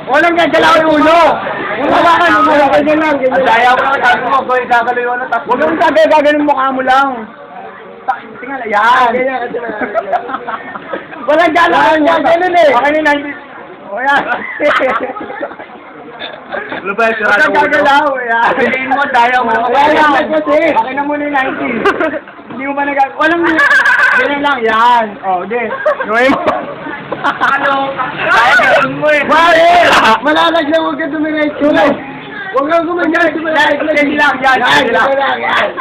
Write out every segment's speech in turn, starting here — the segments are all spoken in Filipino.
Walang gagalaw yung ulo. Kung hawakan, ganyan lang. Ang daya mo naman, sabi mo, boy, gagalaw yun. Huwag kang sabi, gaganon mukha mo lang. Tingnan, yan. Ganyan kasi na. Walang galaw yan, ganun eh. Okay na, hindi. O yan. Ano ba yung Huwag kang gagalaw, yan. Piliin mo, daya mo. Yan, kasi. Akin na muna yung 90. Hindi mo ba nagagawa? Walang ganyan lang, yan. O, di. Gawin mo. Ano? Kaya gawin mo eh. Bakit? Malalagyan, huwag ka dumiretso. Huwag kang gumanyan. Yan lang, yan. Yan, yan.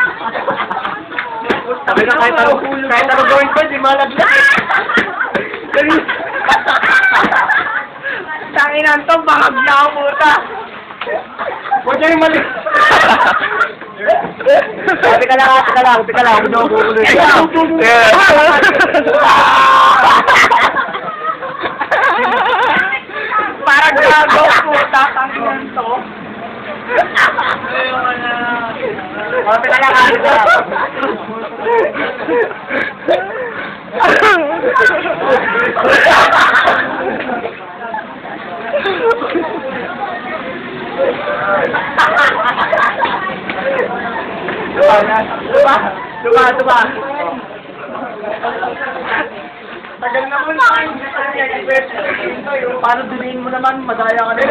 Sabi na kahit ano gawin ko, di malaglag eh. Tanginan to, bakag na ako puta. Huwag niyo yung mali. Sabi ka lang. Huwag na ako kukulit. Parang gago puta, tanginan to. Sabi ka lang. Tuba. Tagal naman. Paano diniin mo naman? Madaya ka na.